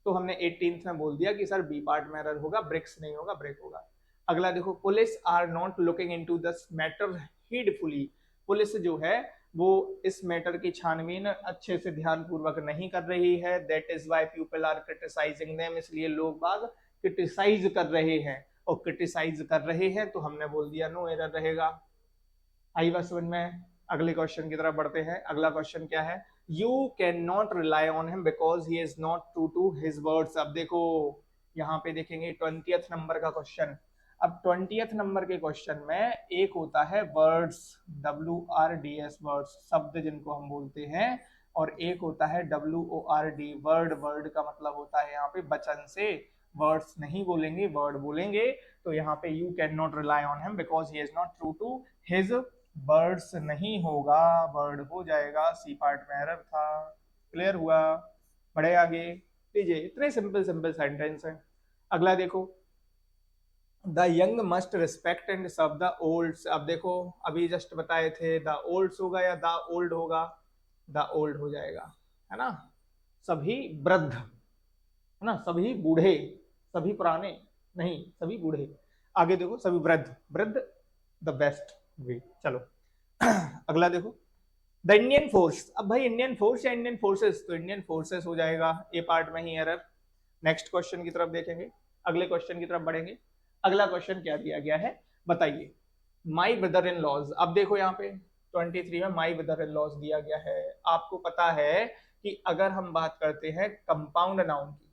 तो हमने 18th में बोल दिया कि सर बी पार्ट में एरर होगा, ब्रिक्स नहीं होगा, ब्रेक होगा। अगला देखो, police are not looking into this matter heedfully. Police जो है वो इस मैटर की छानबीन अच्छे से ध्यानपूर्वक नहीं कर रही है। That is why people are criticising them, इसलिए लोग बाग क्रिटिसाइज कर रहे हैं। और क्रिटिसाइज कर रहे हैं तो हमने बोल दिया नो एरर रहेगा। आई बात समझ में? अगले क्वेश्चन की तरफ बढ़ते हैं। अगला क्वेश्चन क्या है? You can not rely on him because he is not true to his words. अब देखो यहाँ पे देखेंगे 20th नंबर का क्वेश्चन। अब 20th नंबर के क्वेश्चन में एक होता है वर्ड्स, WRDS वर्ड्स, शब्द जिनको हम बोलते हैं, और एक होता है WORD वर्ड। वर्ड का मतलब होता है यहाँ पे वचन से, वर्ड्स नहीं बोलेंगे, वर्ड बोलेंगे। तो यहाँ पे you can not rely on him because he is not true to his words नहीं होगा, वर्ड हो जाएगा। सी पार्ट में एरर था। क्लियर हुआ? बढ़े आगे। लीजिए, इतने सिंपल सिंपल सेंटेंस है। अगला देखो, the young must respect and serve the olds. अब देखो, अभी जस्ट बताए थे, द ओल्ड्स होगा या द ओल्ड होगा? द ओल्ड हो जाएगा, है ना? सभी वृद्ध, है ना? सभी बूढ़े, सभी पुराने नहीं, सभी बूढ़े। आगे देखो, सभी वृद्ध, वृद्ध द बेस्ट वे। चलो अगला देखो, द इंडियन फोर्स। अब भाई इंडियन फोर्स या इंडियन फोर्सेस? तो इंडियन फोर्सेस हो जाएगा, ए पार्ट में ही एरर। नेक्स्ट क्वेश्चन की तरफ देखेंगे, अगले क्वेश्चन की तरफ बढ़ेंगे। अगला क्वेश्चन क्या दिया गया है बताइए? My brother in laws. अब देखो यहाँ पे 23 में माई ब्रदर इन लॉज दिया गया है। आपको पता है कि अगर हम बात करते हैं कंपाउंड नाउन की,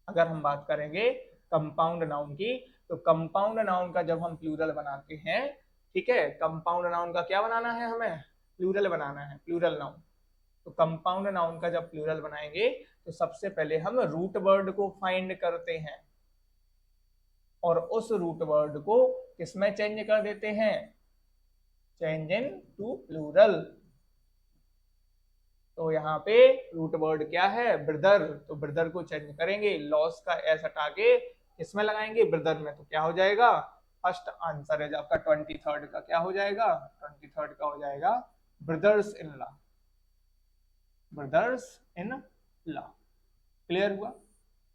अगर हम बात करेंगे कंपाउंड नाउन की, तो कंपाउंड नाउन का जब हम प्लूरल बनाते हैं, ठीक है, कंपाउंड नाउन का क्या बनाना है? हमें प्लूरल बनाना है, प्लूरल नाउन। तो कंपाउंड नाउन का जब प्लूरल बनाएंगे तो सबसे पहले हम रूट वर्ड को फाइंड करते हैं, और उस रूट वर्ड को किसमें चेंज कर देते हैं? Change into plural. तो यहाँ पे रूट वर्ड क्या है? ब्रदर। तो ब्रदर को चेंज करेंगे, लॉस का एस हटा के किसमें लगाएंगे? ब्रदर में। तो क्या हो जाएगा? फर्स्ट आंसर है आपका 23rd का, क्या हो जाएगा? 23rd का हो जाएगा brothers in law, brothers in law. Clear हुआ?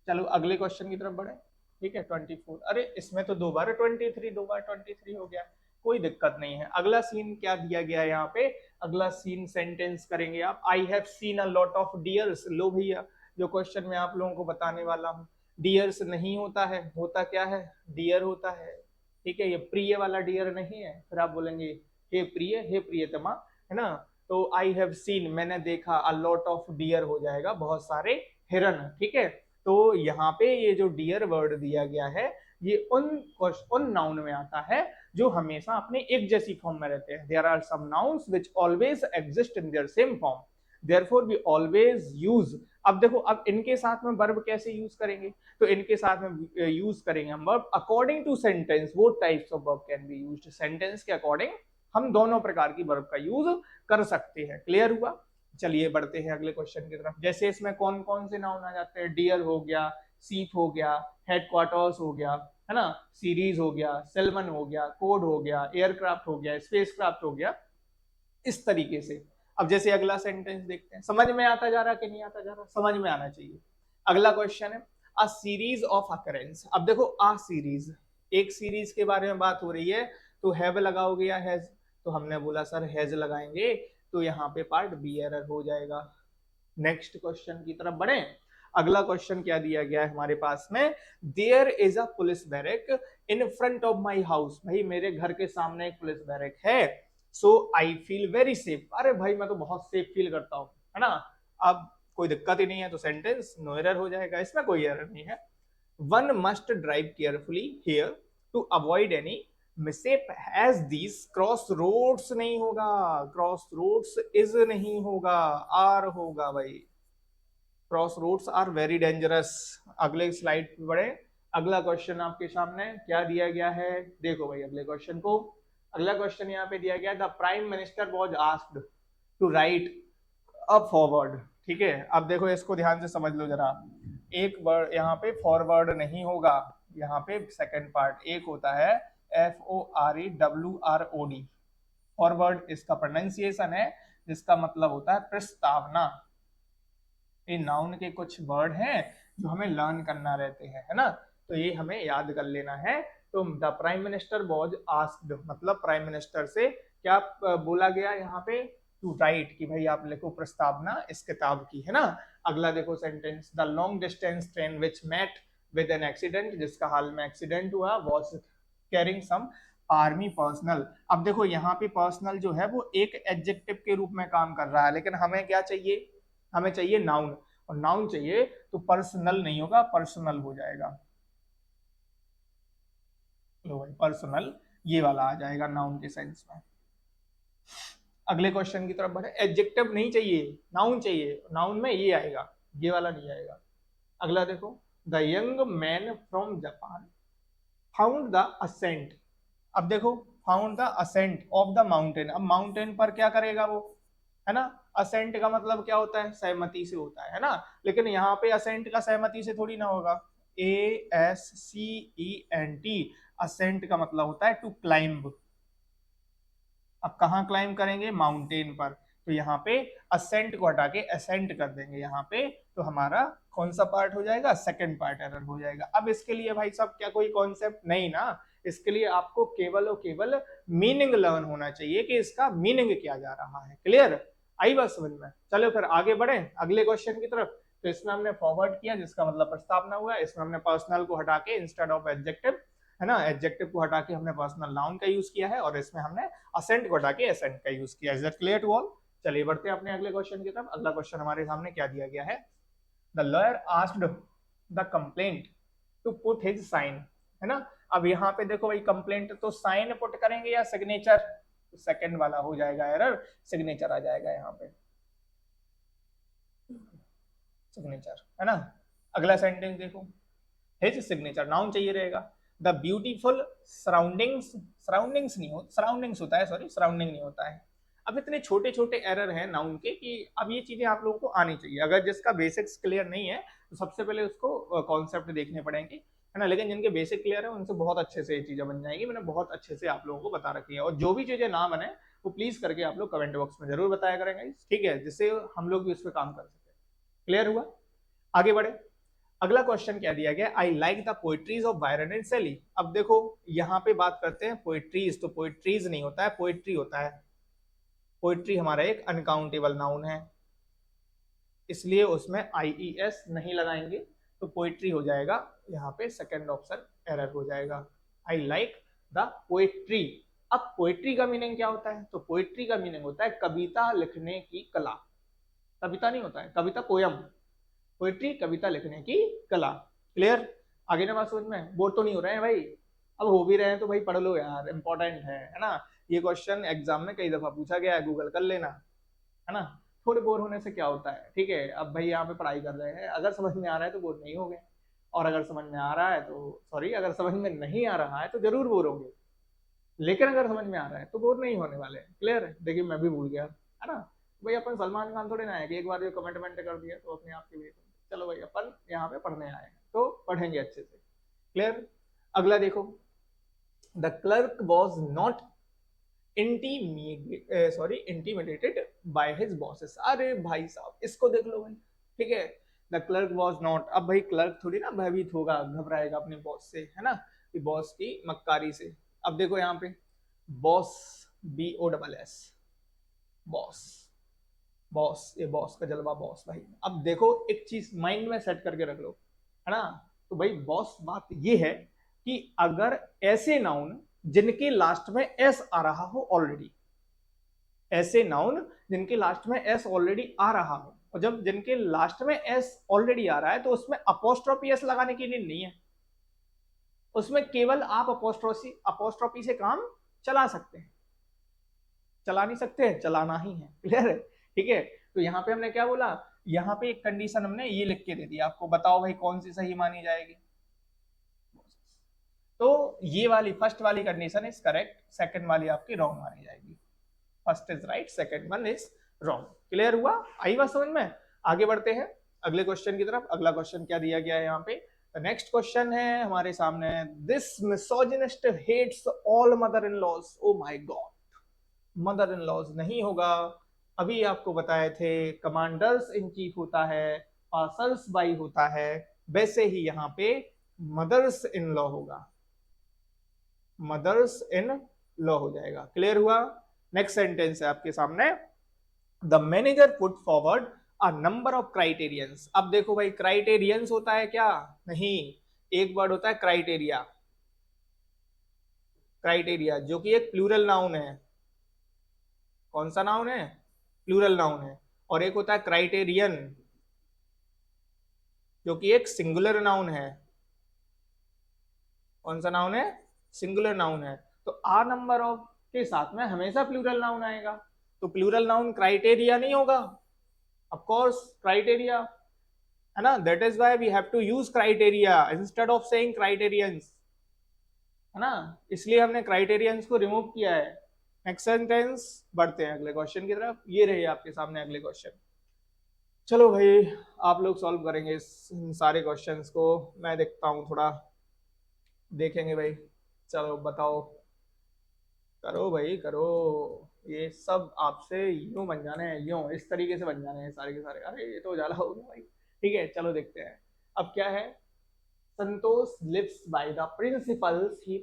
चलो अगले क्वेश्चन की तरफ बढ़े। ठीक है, 24। अरे इसमें तो दो बार 23, दो बार 23 हो गया। कोई दिक्कत नहीं है। अगला सीन क्या दिया गया है यहाँ पे, अगला सीन सेंटेंस करेंगे आप, I have seen a lot of dears. लो भैया, जो क्वेश्चन मैं आप लोगों को बताने वाला हूँ, डियर्स नहीं होता है, होता क्या है, डियर होता है। ठीक है, ये प्रिय वाला डियर नहीं है। फिर आप बोलेंगे हे प्रिय, हे प्रियतमा, है ना। तो आई हैव सीन, मैंने देखा, अ लॉट ऑफ डियर हो जाएगा, बहुत सारे हिरन। ठीक है, तो यहाँ पे ये जो डियर वर्ड दिया गया है, ये उन नाउन में आता है जो हमेशा अपने एक जैसी फॉर्म में रहते हैं। There are some nouns which always exist in their same form, therefore we always use. अब देखो, अब इनके साथ में वर्ब कैसे यूज करेंगे, तो इनके साथ में यूज करेंगे हम वर्ब अकॉर्डिंग टू सेंटेंस। वो types of verb can be used, sentence के अकॉर्डिंग हम दोनों प्रकार की वर्ब का यूज कर सकते हैं। क्लियर हुआ। चलिए बढ़ते हैं अगले क्वेश्चन की तरफ। जैसे इसमें कौन कौन से नाउन आ जाते हैं, डियर हो गया, सीप हो गया, हेडक्वार्टर्स हो गया, है ना, सीरीज हो गया, सेलमन हो गया, कोड हो गया, एयरक्राफ्ट हो गया, स्पेसक्राफ्ट हो गया, इस तरीके से। अब जैसे अगला सेंटेंस देखते हैं, समझ में आता जा रहा कि नहीं आता जा रहा, समझ में आना चाहिए। अगला क्वेश्चन है अ सीरीज ऑफ अकरेंस। अब देखो, आ सीरीज, एक सीरीज के बारे में बात हो रही है, तो हैव लगाओगे या हैज, तो हमने बोला सर हैज लगाएंगे, तो यहाँ पे पार्ट बी एरर हो जाएगा। नेक्स्ट क्वेश्चन की तरफ बढ़े। अगला क्वेश्चन क्या दिया गया है हमारे पास में, there is a police barrack in front of my house. भाई मेरे घर के सामने एक पुलिस बैरक है, so I feel very safe. अरे भाई मैं तो बहुत सेफ फील करता हूँ, है ना। अब कोई दिक्कत ही नहीं है, तो सेंटेंस नो एरर हो जाएगा, इसमें कोई एरर नहीं है। One must drive carefully here to avoid any mishap as this. Cross roads नहीं होगा, क्रॉस रोड्स इज नहीं होगा, आर होगा भाई। Cross roads are very dangerous. अगले स्लाइड पे बढ़े। अगला क्वेश्चन आपके सामने क्या दिया गया है, देखो भाई अगले क्वेश्चन को। अगला क्वेश्चन यहाँ पे दिया गया, the prime minister was asked to write a forward. ठीक है, अब देखो इसको ध्यान से समझ लो जरा। एक वर्ड यहाँ पे फॉरवर्ड नहीं होगा, यहाँ पे सेकंड पार्ट एक होता है FOREWROD। फॉरवर्ड इसका प्रोनाउंसिएशन है, जिसका मतलब होता है प्रस्तावना। ये नाउन के कुछ वर्ड हैं जो हमें लर्न करना रहते हैं, है ना, तो ये हमें याद कर लेना है। तो the prime minister was asked, मतलब प्राइम मिनिस्टर से क्या बोला गया यहाँ पे, टू राइट, कि भाई आप लिखो प्रस्तावना इस किताब की, है ना। अगला देखो sentence, the long distance train which met with an accident, जिसका हाल में एक्सीडेंट हुआ, was carrying some army personnel. अब देखो यहाँ पे पर्सनल जो है वो एक एडजेक्टिव के रूप में काम कर रहा है, लेकिन हमें क्या चाहिए, हमें चाहिए नाउन, और नाउन चाहिए तो पर्सनल नहीं होगा, पर्सनल हो जाएगा। लो भाई पर्सनल ये वाला आ जाएगा नाउन के सेंस में। अगले क्वेश्चन की तरफ बढ़े। एडजेक्टिव नहीं चाहिए, नाउन चाहिए, नाउन में ये आएगा, ये वाला नहीं आएगा। अगला देखो, the young man from Japan found the assent. अब देखो, found the assent of the mountain. अब माउंटेन पर क्या करेगा वो, है ना। असेंट का मतलब क्या होता है, सहमति से होता है ना। लेकिन यहाँ पे असेंट का सहमति से थोड़ी ना होगा। ASCENT, असेंट का मतलब होता है टू क्लाइंब। अब कहाँ क्लाइंब करेंगे, माउंटेन पर, तो यहाँ पे असेंट को हटा के असेंट कर देंगे यहाँ पे, तो हमारा कौन सा पार्ट हो जाएगा, सेकंड पार्ट एरर हो जाएगा। अब इसके लिए भाई साहब क्या कोई कॉन्सेप्ट नहीं ना, इसके लिए आपको केवल और केवल मीनिंग लर्न होना चाहिए कि इसका मीनिंग क्या जा रहा है। क्लियर, आई बात समझ में। चलो फिर आगे बढ़े अगले क्वेश्चन की तरफ। तो इसमें हमने फॉरवर्ड किया, जिसका मतलब प्रस्तावना हुआ। इसमें हमने पर्सनल को हटा के इंस्टेड ऑफ एडजेक्टिव, है ना, एडजेक्टिव को हटा के हमने पर्सनल नाउन का यूज किया है, और इसमें हमने असेंट को हटा के एसेंट का यूज किया। Is that clear to all. चलिए बढ़ते हैं अपने अगले क्वेश्चन की तरफ। अगला क्वेश्चन हमारे सामने क्या दिया गया है, the lawyer asked the complaint to put his sign, है ना। अब यहाँ पे देखो भाई, कंप्लेंट तो साइन पुट करेंगे या सिग्नेचर, तो सेकंड वाला हो जाएगा एरर, सिग्नेचर आ जाएगा यहाँ पे, सिग्नेचर, है ना। अगला सेंटेंस देखो, हिज सिग्नेचर, नाउन चाहिए रहेगा। द ब्यूटीफुल सराउंडिंग्स, सराउंडिंग्स नहीं हो, सराउंडिंग्स होता है, सॉरी सराउंडिंग नहीं होता है। अब इतने छोटे छोटे एरर हैं नाउन के कि अब ये चीजें आप लोगों को आनी चाहिए। अगर जिसका बेसिक्स क्लियर नहीं है तो सबसे पहले उसको कॉन्सेप्ट देखने पड़ेंगे, है ना। लेकिन जिनके बेसिक क्लियर है उनसे बहुत अच्छे से ये चीजें बन जाएंगी। मैंने बहुत अच्छे से आप लोगों को बता रखी है, और जो भी चीजें ना बने वो प्लीज करके आप लोग कमेंट बॉक्स में जरूर बताया करेंगे, ठीक है, जिससे हम लोग भी उस पर काम कर सके। क्लियर हुआ, आगे बढ़े। अगला क्वेश्चन क्या दिया गया, I like the poetries of Byron and Shelley. अब देखो यहाँ पे बात करते हैं पोएट्रीज, तो पोएट्रीज नहीं होता है, पोएट्री होता है। पोएट्री हमारा एक अनकाउंटेबल नाउन है, इसलिए उसमें आईईएस नहीं लगाएंगे, तो पोएट्री हो जाएगा यहाँ पे, सेकंड ऑप्शन एरर हो जाएगा। आई लाइक द पोएट्री। अब पोएट्री का मीनिंग क्या होता है, तो पोएट्री का मीनिंग होता है कविता लिखने की कला। कविता नहीं होता है, कविता पोयम, पोएट्री कविता लिखने की कला। क्लियर? आगे ना बात समझ में? बोर तो नहीं हो रहे हैं भाई? अब हो भी रहे हैं तो भाई पढ़ लो यार, इंपॉर्टेंट है ना। ये क्वेश्चन एग्जाम में कई दफा पूछा गया है, गूगल कर लेना, है ना। थोड़े बोर होने से क्या होता है, ठीक है। अब भाई यहाँ पे पढ़ाई कर रहे हैं, अगर समझ में आ रहा है तो बोर नहीं हो गए, और अगर समझ में आ रहा है तो सॉरी, अगर समझ में नहीं आ रहा है तो जरूर बोर होंगे, लेकिन अगर समझ में आ रहा है तो बोर नहीं होने वाले। क्लियर है? देखिए मैं भी भूल गया, है ना। भाई अपन सलमान खान थोड़े ना है कि एक बार जो कमेंटमेंट कर दिया तो अपने आप के लिए। चलो भाई अपन यहाँ पे पढ़ने आए हैं तो पढ़ेंगे अच्छे से। क्लियर? अगला देखो, the clerk was not intimidated by his bosses. अरे भाई साहब इसको देख लो भाई, ठीक है। द क्लर्क वॉज नॉट, अब भाई क्लर्क थोड़ी ना भयभीत होगा, घबराएगा अपने बॉस से, है ना, बॉस की मक्कारी से। अब देखो यहाँ पे बॉस, BOSS, बॉस, बॉस, ये बॉस का जलवा बॉस भाई। अब देखो एक चीज माइंड में सेट करके रख लो, है ना। तो भाई बॉस बात ये है कि अगर ऐसे नाउन जिनके लास्ट में एस आ रहा हो ऑलरेडी, ऐसे नाउन जिनके लास्ट में एस ऑलरेडी आ रहा हो, और जब जिनके लास्ट में एस ऑलरेडी आ रहा है तो उसमें अपोस्ट्रोफी एस लगाने की नीड नहीं है, उसमें केवल आप अपोस्ट्रोफी से काम चला सकते हैं। चला नहीं सकते हैं, चलाना ही है। क्लियर है? ठीक है। तो यहाँ पे हमने क्या बोला, यहाँ पे एक कंडीशन हमने ये लिख के दे दी आपको, बताओ भाई कौन सी सही मानी जाएगी। तो ये वाली फर्स्ट वाली कंडीशन इज करेक्ट, सेकंड वाली आपकी रॉन्ग मानी जाएगी। First is right, second one is wrong. Clear हुआ? आई बात समझ में? आगे बढ़ते हैं अगले क्वेश्चन की तरफ। अगला क्वेश्चन क्या दिया गया है यहाँ पे, नेक्स्ट क्वेश्चन है हमारे सामने, this misogynist hates all mother in laws. Oh my god, mother in laws नहीं होगा, अभी आपको बताए थे कमांडर्स इन चीफ होता है, पासर्स बाई होता है, वैसे ही यहाँ पे मदर्स इन लॉ होगा, मदर्स इन लॉ हो जाएगा। क्लियर हुआ? नेक्स्ट सेंटेंस है आपके सामने, the manager put forward a number of criterions. अब देखो भाई क्राइटेरियंस होता है क्या? नहीं, एक वर्ड होता है क्राइटेरिया, क्राइटेरिया जो कि एक प्लूरल नाउन है। कौन सा नाउन है? प्लूरल नाउन है। और एक होता है क्राइटेरियन जो कि एक सिंगुलर नाउन है। कौन सा नाउन है? सिंगुलर नाउन है। तो आ नंबर ऑफ के साथ में हमेशा प्लूरल नाउन आएगा, तो प्लूरल नाउन क्राइटेरिया नहीं होगा, ऑफ कोर्स क्राइटेरिया, है ना। That is why we have to use criteria instead of saying criterions, है ना, इसलिए हमने क्राइटेरियंस को रिमूव किया है। नेक्स्ट सेंटेंस, बढ़ते हैं अगले क्वेश्चन की तरफ। ये रहे आपके सामने अगले क्वेश्चन। चलो भाई आप लोग सॉल्व करेंगे इस सारे क्वेश्चंस को, मैं देखता हूँ थोड़ा, देखेंगे भाई। चलो बताओ, करो भाई करो, ये सब आपसे यूं बन जाने हैं, यूं इस तरीके से बन जाने हैं सारे के सारे। अरे ये तो उजाला हो गया भाई। ठीक है चलो देखते हैं अब क्या है। Santosh lives by the principles he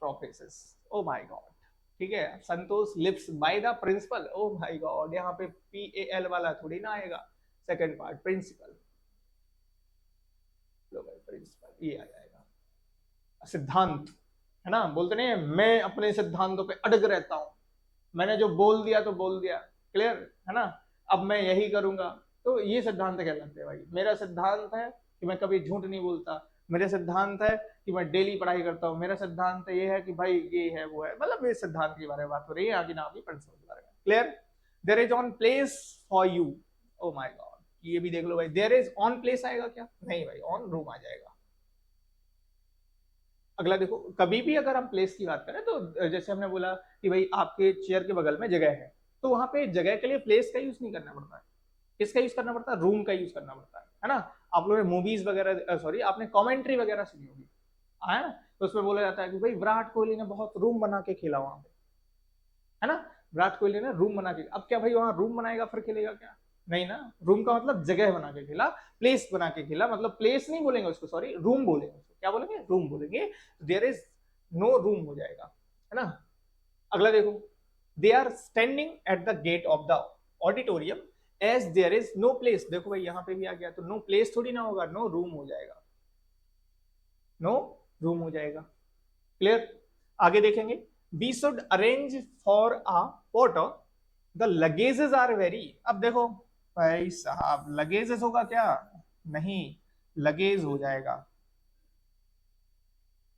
professes. Oh my God, ठीक है, Santosh lives by the principle. Oh my God, यहाँ पे PAL वाला थोड़ी ना आएगा, सेकंड पार्ट प्रिंसिपल, लो भाई प्रिंसिपल ये आ जाएगा। सिद्धांत, है ना, बोलते नहीं है मैं अपने सिद्धांतों पे अड़ग रहता हूं, मैंने जो बोल दिया तो बोल दिया। क्लियर है ना, अब मैं यही करूंगा, तो ये सिद्धांत कहलाते हैं भाई। मेरा सिद्धांत है कि मैं कभी झूठ नहीं बोलता, मेरा सिद्धांत है कि मैं डेली पढ़ाई करता हूँ, मेरा सिद्धांत ये है कि भाई ये है वो है, मतलब ये सिद्धांत के बारे में बात हो रही है, आगे ना आपकी प्रिंसिपल के बारे में। Clear? There is on place for you. Oh my god, ये भी देख लो भाई, देयर इज ऑन प्लेस आएगा क्या? नहीं भाई, ऑन रूम आ जाएगा। अगला देखो, कभी भी अगर हम प्लेस की बात करें तो जैसे हमने बोला कि भाई आपके चेयर के बगल में जगह है, तो वहां पे जगह के लिए प्लेस का यूज नहीं करना पड़ता है, किसका यूज करना पड़ता है? रूम का यूज करना पड़ता है ना। आप लोगों ने मूवीज वगैरह, सॉरी आपने कमेंट्री वगैरह सुनी होगी, है ना, तो उसमें बोला जाता है कि भाई विराट कोहली ने बहुत रूम बना के खेला वहां पे, है ना, विराट कोहली ने रूम बना के। अब क्या भाई वहां रूम बनाएगा फिर खेलेगा क्या? नहीं ना, रूम का मतलब जगह बना के खेला, प्लेस बना के खेला, मतलब प्लेस नहीं बोलेंगे उसको, सॉरी रूम बोलेंगे उसको, क्या बोलेंगे, रूम बोलेंगे। देयर इज नो रूम हो जाएगा, है ना। अगला देखो, they are standing at the gate of the auditorium as there is no place. देखो भाई यहाँ पे भी आ गया, तो नो प्लेस थोड़ी ना होगा, नो रूम हो जाएगा, नो रूम हो जाएगा। क्लियर। आगे देखेंगे, we should arrange for a porter, the luggages are very. अब देखो भाई साहब, लगेजेस होगा क्या, नहीं, लगेज हो जाएगा,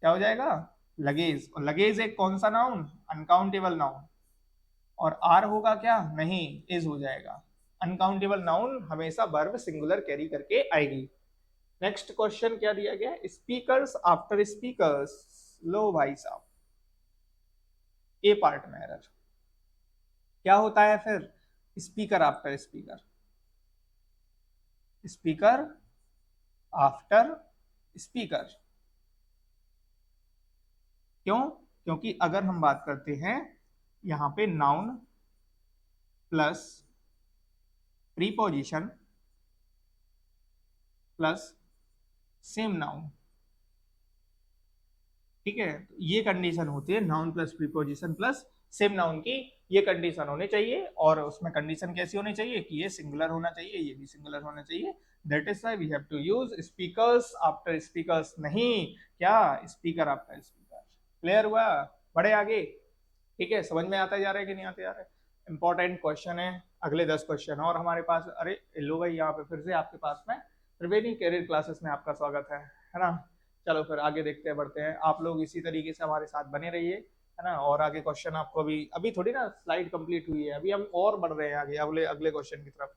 क्या हो जाएगा, लगेज। और लगेज एक कौन सा नाउन, अनकाउंटेबल नाउन। और आर होगा क्या, नहीं, इज हो जाएगा। अनकाउंटेबल नाउन हमेशा वर्ब सिंगुलर कैरी करके आएगी। नेक्स्ट क्वेश्चन क्या दिया गया, स्पीकर्स आफ्टर स्पीकर्स। लो भाई साहब, ए पार्ट में एरर, क्या होता है फिर, speaker after speaker, speaker after speaker. क्यों, क्योंकि अगर हम बात करते हैं यहां पे noun plus preposition plus same noun, ठीक है, तो ये कंडीशन होती है noun plus preposition plus same noun की, ये कंडीशन होनी चाहिए। और उसमें कंडीशन कैसी होनी चाहिए कि ये सिंगुलर होना चाहिए, ये भी सिंगुलर होना चाहिए। That is why we have to use speakers after speakers, नहीं क्या, स्पीकर आफ्टर स्पीकर। क्लियर हुआ, बढ़े आगे, ठीक है, समझ में आता जा रहा है कि नहीं आता जा रहा है। इंपॉर्टेंट क्वेश्चन है, अगले 10 क्वेश्चन और हमारे पास। अरे लो भाई, यहाँ पे फिर से आपके पास में त्रिवेणी कैरियर क्लासेस में आपका स्वागत है ना। चलो फिर आगे देखते हैं, बढ़ते हैं, आप लोग इसी तरीके से हमारे साथ बने रहिए, है ना। और आगे क्वेश्चन आपको अभी अभी थोड़ी ना स्लाइड कंप्लीट हुई है, अभी हम और बढ़ रहे हैं आगे अगले अगले क्वेश्चन की तरफ।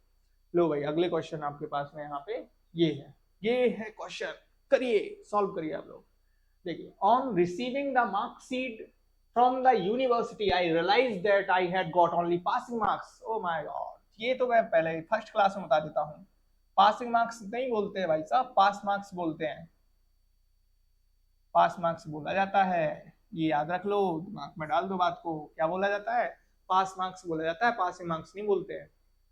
लो भाई, अगले क्वेश्चन आपके पास में यहाँ पे ये है क्वेश्चन, करिए, सॉल्व करिए आप लोग। देखिए, on receiving the marksheet from the university I realise that I had got only passing marks. Oh my god, ये तो मैं पहले फर्स्ट क्लास में बता देता हूँ, पासिंग मार्क्स नहीं बोलते हैं भाई साहब, पास मार्क्स बोलते हैं, पास मार्क्स बोला जाता है, ये याद रख लो, दिमाग में डाल दो बात को, क्या बोला जाता है, पास मार्क्स बोला जाता है, पासिंग मार्क्स नहीं बोलते हैं।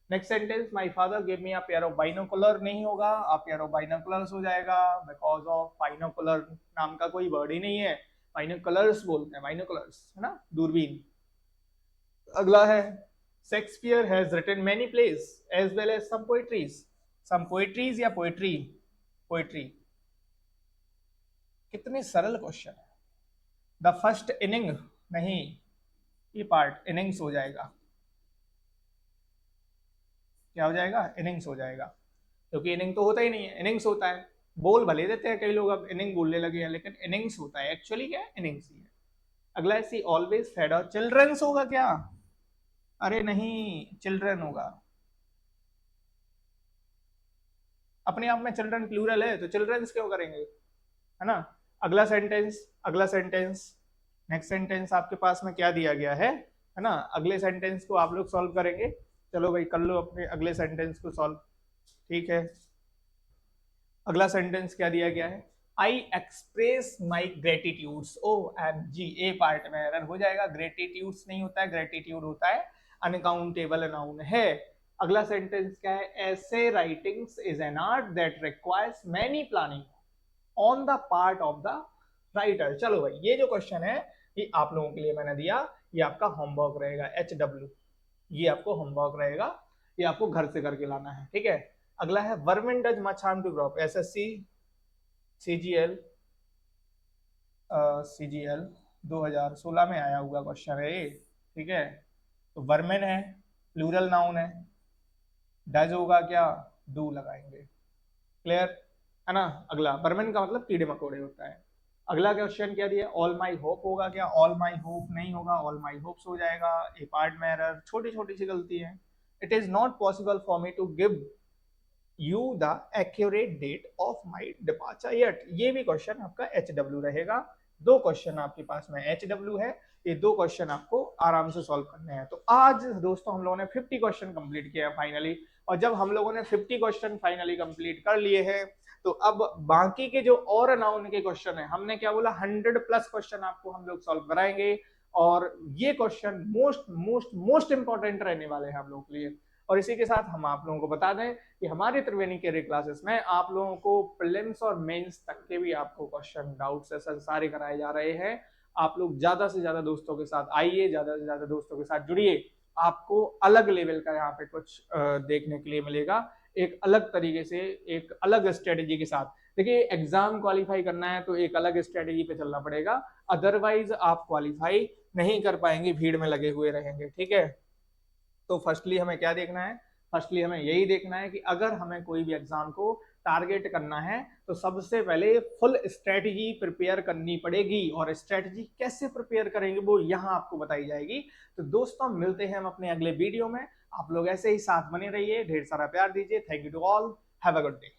Next sentence, my father give me a pair of binocular, नहीं होगा, अ पेयर ऑफ बाइनोकुलर्स हो जाएगा, बिकॉज ऑफ बाइनोकुलर नाम का कोई वर्ड ही नहीं है, बाइनोकुलर्स बोलते हैं, बाइनोकुलर्स, है ना, दूरबीन। अगला है, Shakespeare has written many plays as well as some poetries. Some poetries या पोएट्री, पोएट्री, कितने सरल क्वेश्चन है। द फर्स्ट इनिंग, नहीं, ये पार्ट इनिंग्स हो जाएगा, क्या हो जाएगा, इनिंग्स हो जाएगा, क्योंकि इनिंग तो होता ही नहीं है, इनिंग्स होता है। बोल भले देते हैं कई लोग, अब इनिंग बोलने लगे हैं, लेकिन इनिंग्स होता है, एक्चुअली क्या है, इनिंग्स ही है। अगला है, सी ऑलवेज फेड और चिल्ड्रंस होगा क्या, अरे नहीं, चिल्ड्रन होगा, अपने आप में चिल्ड्रन प्लूरल है, तो चिल्ड्रंस क्यों करेंगे, है ना। अगला सेंटेंस, अगला सेंटेंस, नेक्स्ट सेंटेंस आपके पास में क्या दिया गया है ना, अगले सेंटेंस को आप लोग सॉल्व करेंगे। चलो भाई, कर लो अपने अगले सेंटेंस को सॉल्व, ठीक है। अगला सेंटेंस क्या दिया गया है, I express my gratitudes, O M G, A part में एरर हो जाएगा, ग्रेटिट्यूड्स नहीं होता है, ग्रेटिट्यूड होता है, अनकाउंटेबल नाउन है। अगला सेंटेंस क्या है, ऐसे writings is an art that requires many planning on the part of the writer. चलो भाई, ये जो क्वेश्चन है ये आप लोगों के लिए मैंने दिया, ये आपका होमवर्क रहेगा, HW, ये आपको होमवर्क रहेगा, ये आपको घर से करके लाना है, ठीक है। अगला है, vermin does much harm to crop, SSC CGL 2016 में आया हुआ क्वेश्चन है ये, ठीक है। तो वर्मिन है, प्लूरल नाउन है, डज होगा क्या, डू लगाएंगे, क्लियर है ना। अगला, वर्मिन का मतलब कीड़े मकोड़े होता है। अगला क्वेश्चन क्या दिया, ऑल माई होप होगा क्या, ऑल माई होप नहीं होगा, ऑल माई होप्स हो जाएगा, ए पार्ट में एरर, छोटी छोटी सी गलती है। It is not possible for me to give you the accurate date of my departure yet, ये भी क्वेश्चन आपका HW रहेगा। दो क्वेश्चन आपके पास में HW है, ये दो क्वेश्चन आपको आराम से सॉल्व करने हैं। तो आज दोस्तों हम लोगों ने 50 क्वेश्चन कंप्लीट किया है फाइनली, और जब हम लोगों ने 50 क्वेश्चन फाइनली कंप्लीट कर लिए हैं, तो अब बाकी के जो और नाउन के क्वेश्चन है, हमने क्या बोला, 100+ क्वेश्चन आपको हम लोग सॉल्व कराएंगे, और ये question most most most important रहने वाले हैं हम लोग के लिए। और इसी के साथ हम आप लोगों को बता दें कि हमारे त्रिवेणी कैरियर क्लासेस में आप लोगों को प्रीलिम्स और मेंस तक के भी आपको क्वेश्चन डाउट सेशन सारे कराए जा रहे हैं। आप लोग ज्यादा से ज्यादा दोस्तों के साथ आइए, ज्यादा से ज्यादा दोस्तों के साथ जुड़िए। आपको अलग लेवल का यहाँ पे कुछ देखने के लिए मिलेगा, एक अलग तरीके से, एक अलग स्ट्रेटेजी के साथ। देखिए, एग्जाम क्वालिफाई करना है तो एक अलग स्ट्रेटेजी पे चलना पड़ेगा, अदरवाइज आप क्वालिफाई नहीं कर पाएंगे, भीड़ में लगे हुए रहेंगे। ठीक है, तो फर्स्टली हमें क्या देखना है? फर्स्टली हमें यही देखना है कि अगर हमें कोई भी एग्जाम को टारगेट करना है तो सबसे पहले फुल स्ट्रेटजी प्रिपेयर करनी पड़ेगी, और स्ट्रेटजी कैसे प्रिपेयर करेंगे वो यहाँ आपको बताई जाएगी। तो दोस्तों, मिलते हैं हम अपने अगले वीडियो में। आप लोग ऐसे ही साथ बने रहिए, ढेर सारा प्यार दीजिए। Thank you to all, have a good day.